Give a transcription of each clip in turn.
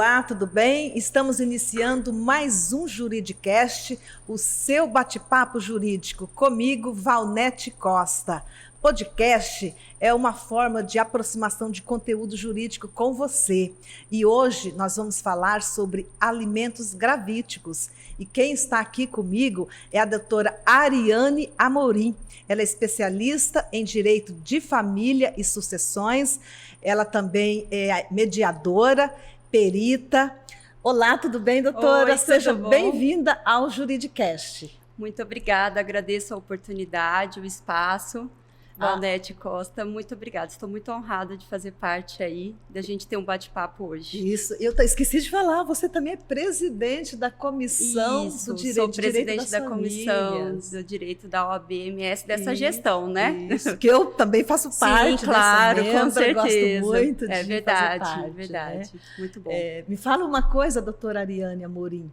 Olá, tudo bem? Estamos iniciando mais um Juridicast, o seu bate-papo jurídico, comigo, Valnete Costa. Podcast é uma forma de aproximação de conteúdo jurídico com você. E hoje nós vamos falar sobre alimentos gravíticos. E quem está aqui comigo é a doutora Ariane Amorim. Ela é especialista em direito de família e sucessões. Ela também é mediadora, perita. Olá, tudo bem, doutora? Oi, Seja tudo bom? Bem-vinda ao Juridicast. Muito obrigada, agradeço a oportunidade, o espaço. Valnete Costa, muito obrigada. Estou muito honrada de fazer parte aí, da gente ter um bate-papo hoje. Isso, eu esqueci de falar, você também é presidente da comissão do direito, sou presidente direito da comissão do direito da OAB-MS, dessa gestão, né? Isso, que eu também faço parte. Sim, claro, dessa membra, com certeza. Gosto muito de é verdade, fazer parte, é verdade. Né? Muito bom. Me fala uma coisa, doutora Ariane Amorim.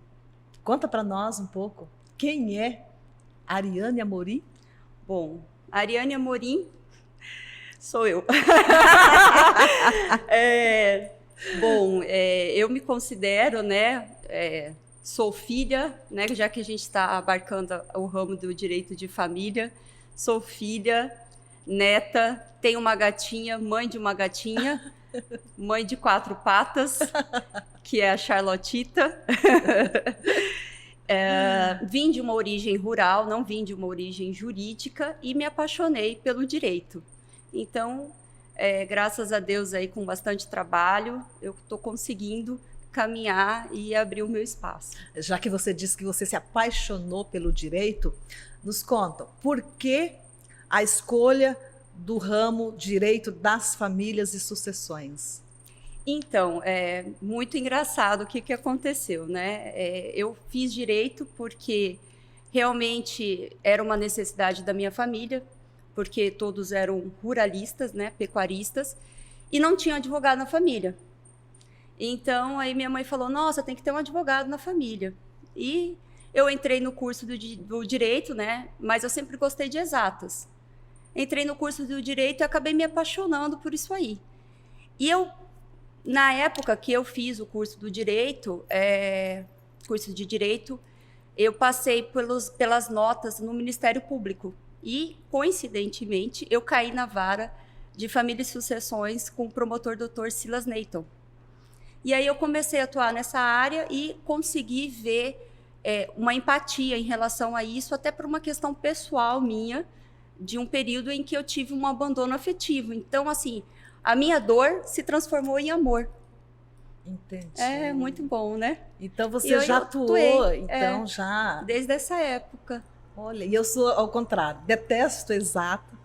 Conta para nós um pouco. Quem é Ariane Amorim? Bom, Ariane Amorim sou eu. Eu me considero, né, sou filha, né, já que a gente está abarcando o ramo do direito de família, sou filha, neta, tenho uma gatinha, mãe de uma gatinha, mãe de 4 patas, que é a Charlotita. Vim de uma origem rural, não vim de uma origem jurídica e me apaixonei pelo direito. Então, graças a Deus, aí, com bastante trabalho, eu estou conseguindo caminhar e abrir o meu espaço. Já que você disse que você se apaixonou pelo direito, nos conta, por que a escolha do ramo direito das famílias e sucessões? Então, é muito engraçado o que aconteceu, né? Eu fiz direito porque realmente era uma necessidade da minha família, porque todos eram ruralistas, né, pecuaristas, e não tinha advogado na família. Então, aí minha mãe falou, nossa, tem que ter um advogado na família. E eu entrei no curso do direito, né, mas eu sempre gostei de exatas. Entrei no curso do direito e acabei me apaixonando por isso aí. E eu, na época que eu fiz o curso do direito, eu passei pelas notas no Ministério Público. E, coincidentemente, eu caí na vara de família e sucessões com o promotor Dr. Silas Neyton. E aí eu comecei a atuar nessa área e consegui ver uma empatia em relação a isso, até por uma questão pessoal minha, de um período em que eu tive um abandono afetivo. Então, assim, a minha dor se transformou em amor. Entendi. É muito bom, né? Então você já atuou, então já... Desde essa época. Olha, e eu sou ao contrário, detesto exato.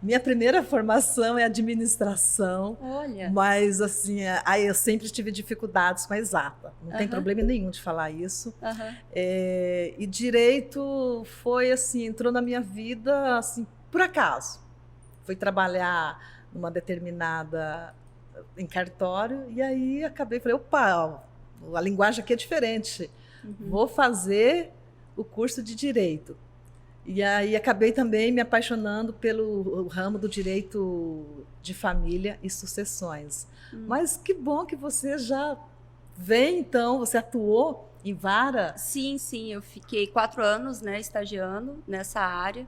Minha primeira formação é administração. Olha. Mas assim, aí eu sempre tive dificuldades com a exata. Não tem problema nenhum de falar isso. E direito foi assim, entrou na minha vida assim, por acaso. Fui trabalhar numa determinada em cartório e aí falei, opa, a linguagem aqui é diferente. Vou fazer o curso de direito. E aí acabei também me apaixonando pelo ramo do direito de família e sucessões. Mas que bom que você já vem, então, você atuou em vara? Sim, eu fiquei 4 anos, né, estagiando nessa área.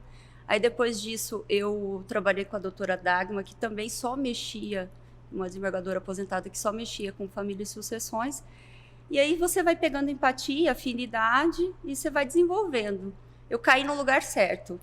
Aí depois disso eu trabalhei com a doutora Dagma, que também só mexia, uma desembargadora aposentada que só mexia com família e sucessões. E aí você vai pegando empatia, afinidade e você vai desenvolvendo. Eu caí no lugar certo.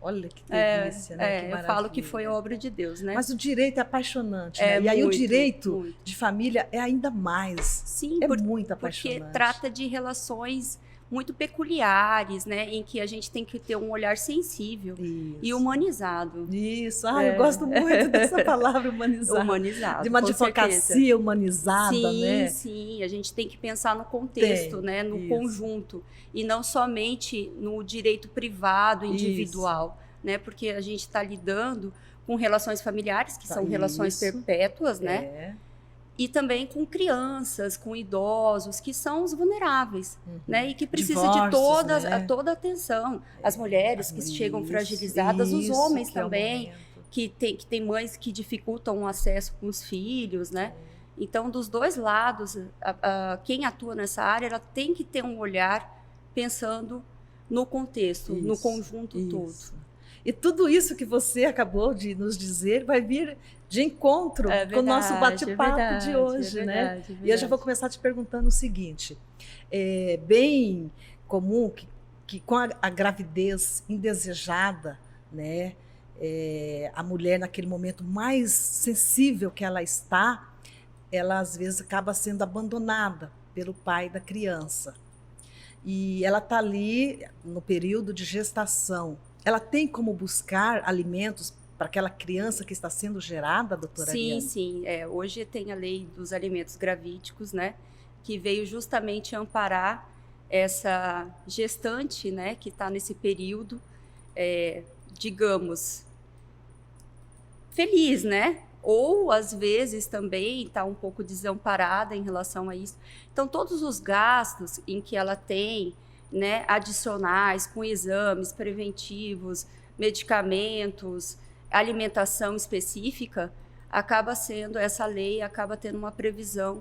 Olha que delícia, né? Que eu falo que foi obra de Deus, né? Mas o direito é apaixonante, né? E aí o direito de família é ainda mais. Sim, muito apaixonante. Porque trata de relações muito peculiares, né? Em que a gente tem que ter um olhar sensível e humanizado. Isso, eu gosto muito dessa palavra humanizado. Humanizado, de uma advocacia certeza. Humanizada, né? Sim, a gente tem que pensar no contexto, né? No conjunto, e não somente no direito privado, individual, né? Porque a gente está lidando com relações familiares, que são relações perpétuas, né? E também com crianças, com idosos, que são os vulneráveis, né? E que precisam de toda a atenção. As mulheres que chegam fragilizadas, os homens também, que tem mães que dificultam o acesso com os filhos, né? Então, dos dois lados, quem atua nessa área, ela tem que ter um olhar pensando no contexto, no conjunto todo. E tudo isso que você acabou de nos dizer vai vir de encontro com o nosso bate-papo de hoje, né? E eu já vou começar te perguntando o seguinte: é bem comum que com a gravidez indesejada, né, a mulher naquele momento mais sensível que ela está, ela às vezes acaba sendo abandonada pelo pai da criança. E ela está ali no período de gestação. Ela tem como buscar alimentos para aquela criança que está sendo gerada, doutora Ariane? Sim. Hoje tem a lei dos alimentos gravídicos, né, que veio justamente amparar essa gestante, né, que está nesse período, digamos, feliz, né? Ou, às vezes, também está um pouco desamparada em relação a isso. Então, todos os gastos em que ela tem, né, adicionais, com exames preventivos, medicamentos, alimentação específica, essa lei acaba tendo uma previsão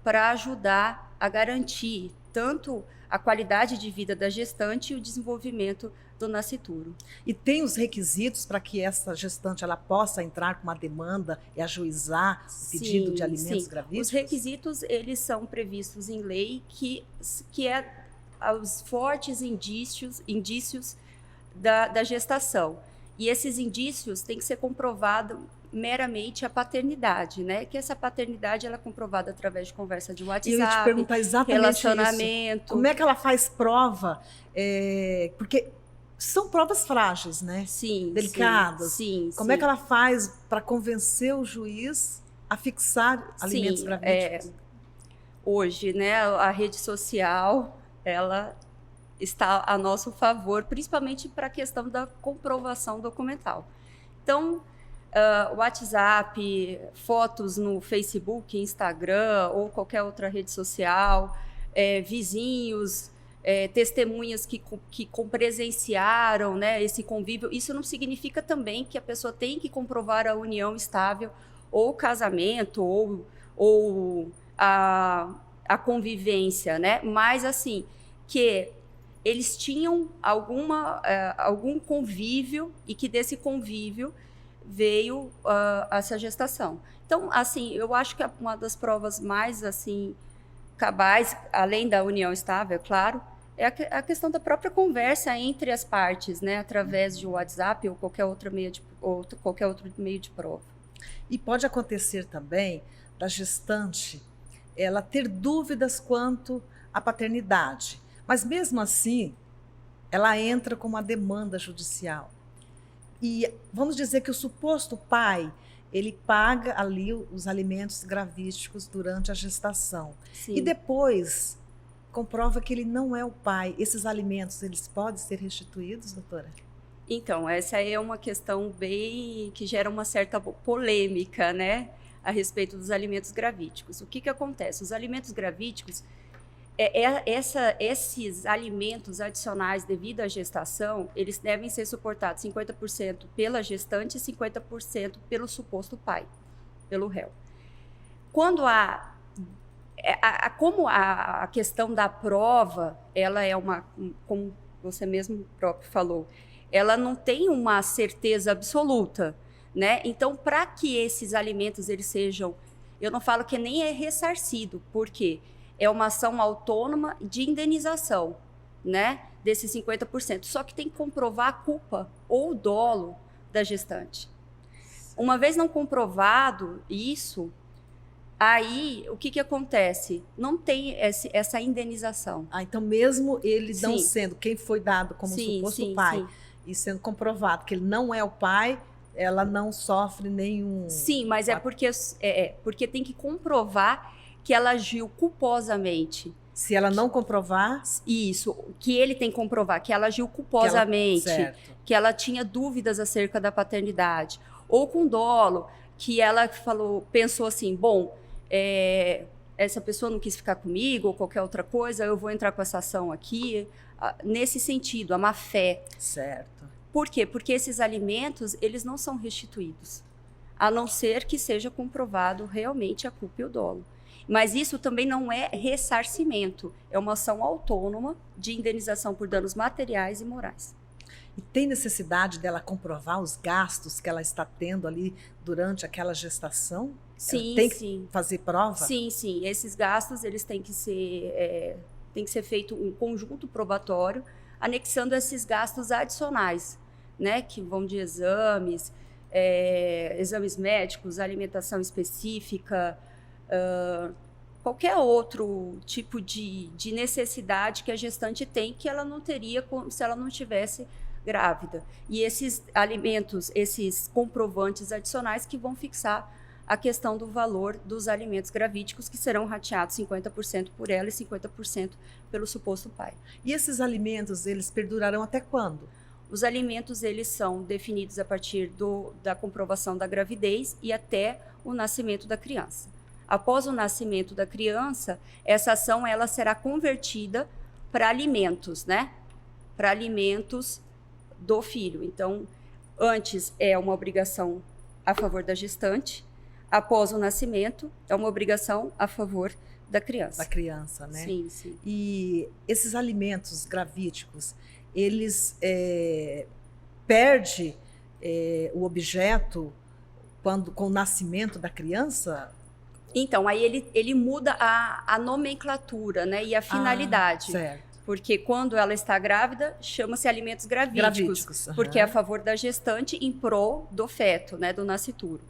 para ajudar a garantir tanto a qualidade de vida da gestante e o desenvolvimento do nascituro. E tem os requisitos para que essa gestante ela possa entrar com uma demanda e ajuizar o pedido de alimentos gravídicos? Os requisitos, eles são previstos em lei, que é os fortes indícios da gestação. E esses indícios têm que ser comprovado meramente a paternidade, né? Que essa paternidade ela é comprovada através de conversa de WhatsApp, e eu ia te perguntar exatamente relacionamento. Isso. Como é que ela faz prova? Porque são provas frágeis, né? Sim. Delicadas. Sim. Como é que ela faz para convencer o juiz a fixar alimentos gravídicos? Hoje, né, a rede social, ela está a nosso favor, principalmente para a questão da comprovação documental. Então, WhatsApp, fotos no Facebook, Instagram ou qualquer outra rede social, vizinhos, testemunhas que presenciaram, né, esse convívio. Isso não significa também que a pessoa tem que comprovar a união estável ou o casamento ou a convivência, né? Mas assim, que eles tinham algum convívio e que desse convívio veio essa gestação. Então, assim, eu acho que uma das provas mais assim cabais, além da união estável, é claro, é a questão da própria conversa entre as partes, né, através de WhatsApp ou qualquer outro meio de prova. E pode acontecer também da gestante ela ter dúvidas quanto à paternidade, mas mesmo assim ela entra com uma demanda judicial. E vamos dizer que o suposto pai, ele paga ali os alimentos gravídicos durante a gestação. Sim. E depois comprova que ele não é o pai. Esses alimentos, eles podem ser restituídos, doutora? Então, essa é uma questão bem que gera uma certa polêmica, né, a respeito dos alimentos gravídicos. O que acontece? Os alimentos gravídicos, esses alimentos adicionais devido à gestação, eles devem ser suportados 50% pela gestante e 50% pelo suposto pai, pelo réu. Quando como a questão da prova, ela é como você mesmo próprio falou, ela não tem uma certeza absoluta, né? Então, para que esses alimentos eles sejam, eu não falo que nem é ressarcido, porque é uma ação autônoma de indenização, né, desses 50%. Só que tem que comprovar a culpa ou o dolo da gestante. Uma vez não comprovado isso, aí o que acontece? Não tem essa indenização. Então mesmo ele não sendo quem foi dado como suposto pai e sendo comprovado que ele não é o pai, ela não sofre nenhum... Sim, mas porque tem que comprovar que ela agiu culposamente. Se ela não comprovar... Isso, que ele tem que comprovar que ela agiu culposamente, que ela tinha dúvidas acerca da paternidade, ou com dolo, que ela pensou assim, bom, essa pessoa não quis ficar comigo, ou qualquer outra coisa, eu vou entrar com essa ação aqui, nesse sentido, a má-fé. Certo. Por quê? Porque esses alimentos, eles não são restituídos. a não ser que seja comprovado realmente a culpa e o dolo. Mas isso também não é ressarcimento, é uma ação autônoma de indenização por danos materiais e morais. E tem necessidade dela comprovar os gastos que ela está tendo ali durante aquela gestação? Sim, ela tem que fazer prova? Sim, sim. Esses gastos eles têm que ser feito um conjunto probatório, anexando esses gastos adicionais, né, que vão de exames, exames médicos, alimentação específica, qualquer outro tipo de necessidade que a gestante tem que ela não teria se ela não estivesse grávida. E esses alimentos, esses comprovantes adicionais que vão fixar a questão do valor dos alimentos gravídicos, que serão rateados 50% por ela e 50% pelo suposto pai. E esses alimentos, eles perdurarão até quando? Os alimentos, eles são definidos a partir da comprovação da gravidez e até o nascimento da criança. Após o nascimento da criança, essa ação ela será convertida para alimentos, né? Para alimentos do filho. Então, antes é uma obrigação a favor da gestante, após o nascimento é uma obrigação a favor da criança. Da criança, né? Sim, sim. E esses alimentos gravídicos, eles perdem o objeto com o nascimento da criança? Então, aí ele muda a nomenclatura, né, e a finalidade. Certo. Porque quando ela está grávida, chama-se alimentos gravídicos, porque é a favor da gestante em prol do feto, né, do nascituro.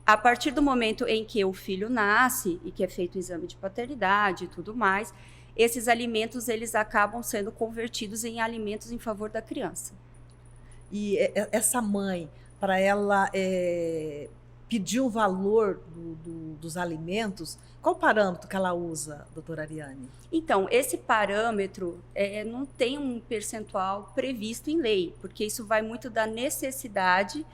A partir do momento em que o filho nasce e que é feito o exame de paternidade e tudo mais, esses alimentos eles acabam sendo convertidos em alimentos em favor da criança. E essa mãe, para ela pedir o valor dos alimentos, qual o parâmetro que ela usa, doutora Ariane? Então, esse parâmetro não tem um percentual previsto em lei, porque isso vai muito da necessidade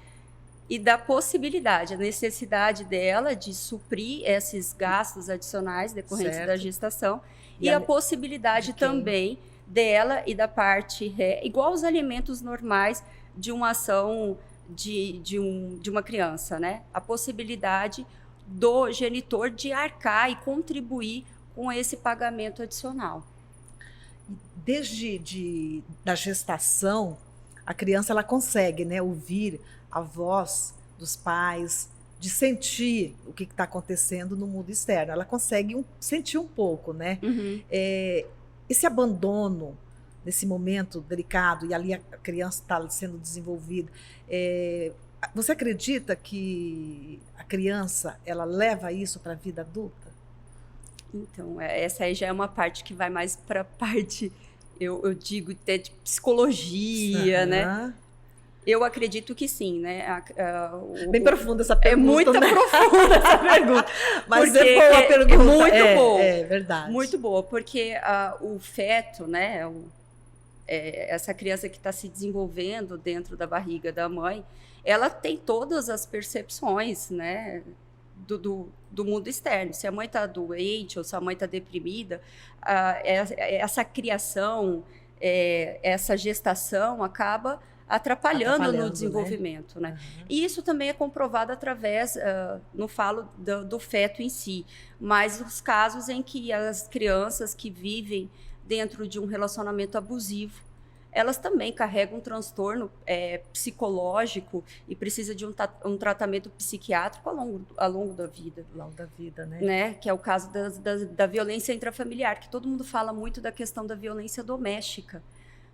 e da possibilidade. A necessidade dela de suprir esses gastos adicionais decorrentes da gestação e a possibilidade também dela e da parte igual aos alimentos normais de uma ação de uma criança, né? A possibilidade do genitor de arcar e contribuir com esse pagamento adicional. Desde da gestação, a criança ela consegue, né, ouvir a voz dos pais, de sentir o que está acontecendo no mundo externo. Ela consegue sentir um pouco, né? Uhum. Esse abandono nesse momento delicado, e ali a criança está sendo desenvolvida, você acredita que a criança ela leva isso para a vida adulta? Então, essa aí já é uma parte que vai mais para a parte, eu digo, até de psicologia, né? Eu acredito que sim, né? Bem profunda essa pergunta. É muito profunda essa pergunta. Mas é boa a pergunta. Muito boa. É verdade. Muito boa, porque o feto, né? Essa criança que está se desenvolvendo dentro da barriga da mãe, ela tem todas as percepções, né? Do mundo externo. Se a mãe está doente ou se a mãe está deprimida, essa criação, essa gestação acaba atrapalhando no desenvolvimento, né? Uhum. E isso também é comprovado através, não falo do feto em si, mas os casos em que as crianças que vivem dentro de um relacionamento abusivo, elas também carregam um transtorno psicológico e precisa de um tratamento psiquiátrico ao longo da vida. Ao longo da vida, né? Que é o caso da violência intrafamiliar, que todo mundo fala muito da questão da violência doméstica.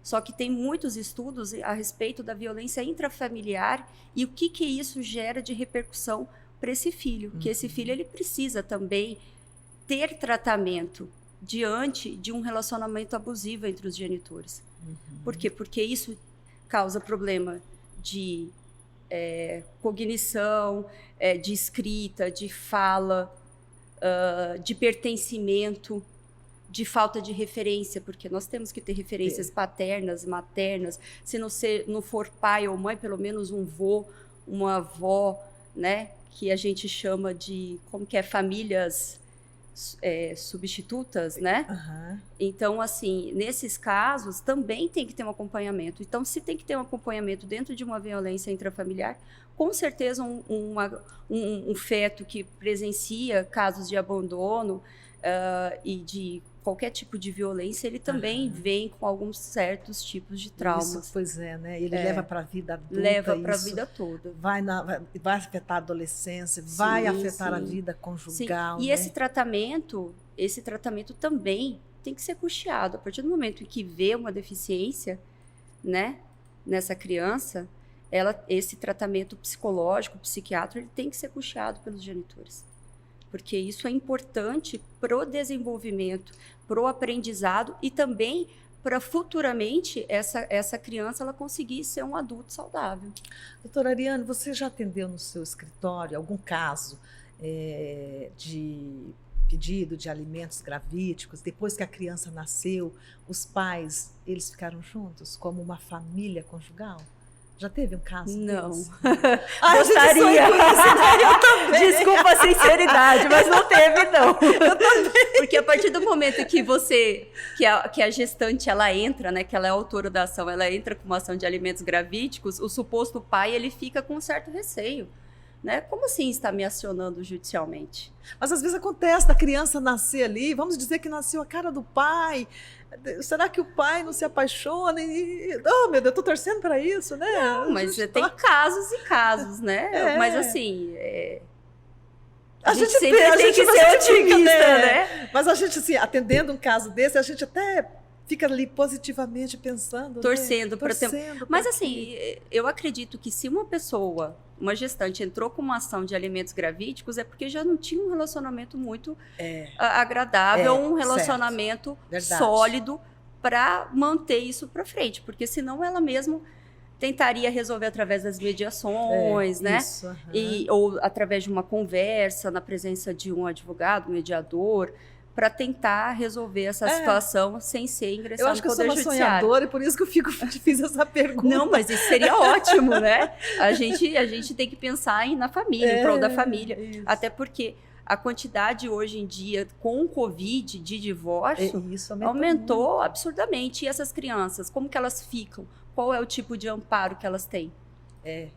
Só que tem muitos estudos a respeito da violência intrafamiliar e o que isso gera de repercussão para esse filho. Uhum. Que esse filho ele precisa também ter tratamento diante de um relacionamento abusivo entre os genitores. Uhum. Por quê? Porque isso causa problema de cognição, de escrita, de fala, de pertencimento, de falta de referência, porque nós temos que ter referências paternas, maternas. Se não for pai ou mãe, pelo menos um vô, uma avó, né? Que a gente chama de, como que é, famílias substitutas, né? Uhum. Então, assim, nesses casos, também tem que ter um acompanhamento. Então, se tem que ter um acompanhamento dentro de uma violência intrafamiliar, com certeza um feto que presencia casos de abandono e de qualquer tipo de violência, ele também vem com alguns certos tipos de traumas. Isso, pois é, né? Ele leva para a vida adulta. Leva para a vida toda. Vai afetar a adolescência, vai afetar a vida conjugal. Sim. E né? esse tratamento também tem que ser custeado. A partir do momento em que vê uma deficiência, né, nessa criança, esse tratamento psicológico, psiquiátrico, ele tem que ser custeado pelos genitores. Porque isso é importante para o desenvolvimento, para o aprendizado e também para futuramente essa criança ela conseguir ser um adulto saudável. Doutora Ariane, você já atendeu no seu escritório algum caso de pedido de alimentos gravídicos, depois que a criança nasceu, os pais, eles ficaram juntos como uma família conjugal? Já teve um caso Não. Gostaria. Eu também. Desculpa a sinceridade, mas não teve, não. Eu também. Porque a partir do momento que a gestante, ela entra, né, que ela é autora da ação, ela entra com uma ação de alimentos gravídicos, o suposto pai, ele fica com um certo receio. Né? Como assim está me acionando judicialmente? Mas às vezes acontece da criança nascer ali, vamos dizer que nasceu a cara do pai. Será que o pai não se apaixona? Oh, meu Deus, eu tô torcendo para isso, né? Não, mas tem casos e casos, né? Mas assim, a gente sempre tem que ser otimista, né? Mas a gente, assim, atendendo um caso desse, a gente até fica ali positivamente pensando. Torcendo né? para ter. Mas assim, eu acredito que se uma gestante entrou com uma ação de alimentos gravídicos, é porque já não tinha um relacionamento muito agradável, um relacionamento sólido para manter isso para frente. Porque senão ela mesma tentaria resolver através das mediações, né? Isso, ou através de uma conversa, na presença de um advogado, mediador, para tentar resolver essa situação sem ser ingressado no Poder Judiciário. Eu acho que eu sou uma sonhadora e por isso que eu fiz essa pergunta. Não, mas isso seria ótimo, né? A gente tem que pensar na família, em prol da família. Isso. Até porque a quantidade hoje em dia, com o Covid, de divórcio, aumentou absurdamente. E essas crianças, como que elas ficam? Qual é o tipo de amparo que elas têm?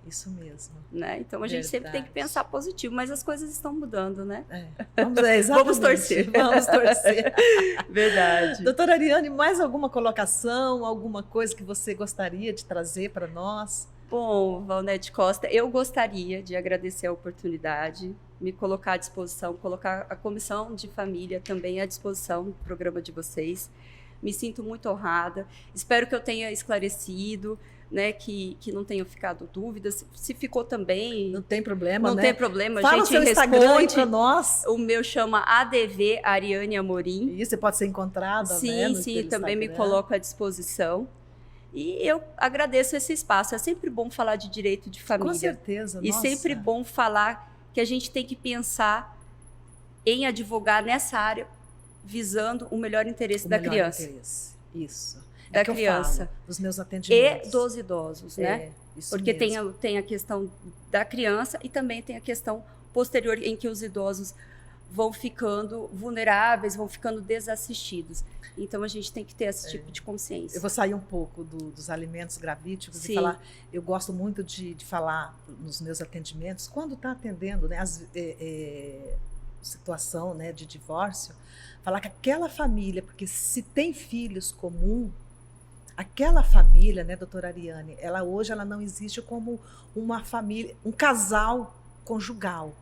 Isso mesmo. Né? Então, a gente sempre tem que pensar positivo, mas as coisas estão mudando, né? Vamos torcer. Vamos torcer. Verdade. Doutora Ariane, mais alguma colocação, alguma coisa que você gostaria de trazer para nós? Bom, Valnete Costa, eu gostaria de agradecer a oportunidade, me colocar à disposição, colocar a Comissão de Família também à disposição do programa de vocês. Me sinto muito honrada. Espero que eu tenha esclarecido, né, que não tenham ficado dúvidas. Se ficou também... Não tem problema, Não tem problema, Fala a gente o seu responde. Para nós. O meu chama ADV Ariane Amorim. Isso, você pode ser encontrada, sim, também me coloco à disposição. E eu agradeço esse espaço. É sempre bom falar de direito de família. Com certeza, E sempre bom falar que a gente tem que pensar em advogar nessa área visando o melhor interesse da criança. Isso. Da criança. Dos meus atendimentos. E dos idosos, né? Isso porque mesmo. tem a questão da criança e também tem a questão posterior em que os idosos vão ficando vulneráveis, vão ficando desassistidos. Então, a gente tem que ter esse tipo de consciência. Eu vou sair um pouco dos alimentos gravídicos e falar... Eu gosto muito de falar nos meus atendimentos, quando está atendendo, né, situação, né, de divórcio, falar que aquela família, porque se tem filhos comum, aquela família, né, doutora Ariane, hoje ela não existe como uma família, um casal conjugal.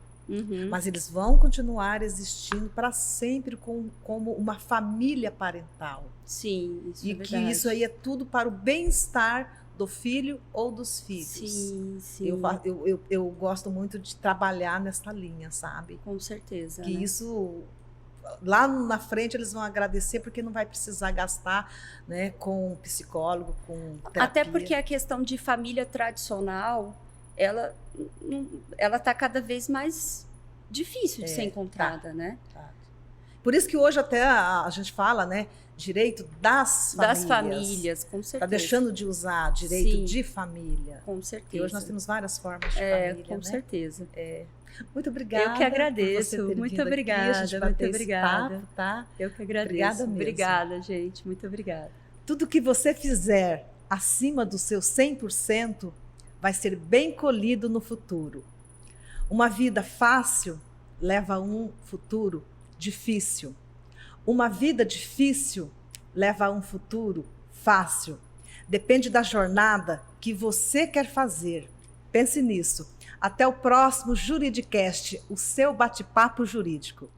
Mas eles vão continuar existindo para sempre como uma família parental. Sim, isso e é verdade. Que isso aí é tudo para o bem-estar do filho ou dos filhos. Sim. Eu gosto muito de trabalhar nessa linha, sabe? Com certeza. Que né? isso... Lá na frente eles vão agradecer porque não vai precisar gastar, né, com psicólogo, com terapia. Até porque a questão de família tradicional, ela está cada vez mais difícil de ser encontrada, né? Tá. Por isso que hoje até a gente fala, né, direito das famílias. Das famílias, com certeza. Está deixando de usar direito Sim, de família. com certeza. E hoje nós temos várias formas de família, com né? certeza. Muito obrigada. Eu que agradeço. Por você ter Muito vindo obrigada. aqui, a gente Muito bater esse obrigada. papo, tá? Eu que agradeço. Obrigada mesmo. Obrigada, gente. Muito obrigada. Tudo que você fizer acima do seu 100% vai ser bem colhido no futuro. Uma vida fácil leva a um futuro difícil. Uma vida difícil leva a um futuro fácil. Depende da jornada que você quer fazer. Pense nisso. Até o próximo Juridicast, o seu bate-papo jurídico.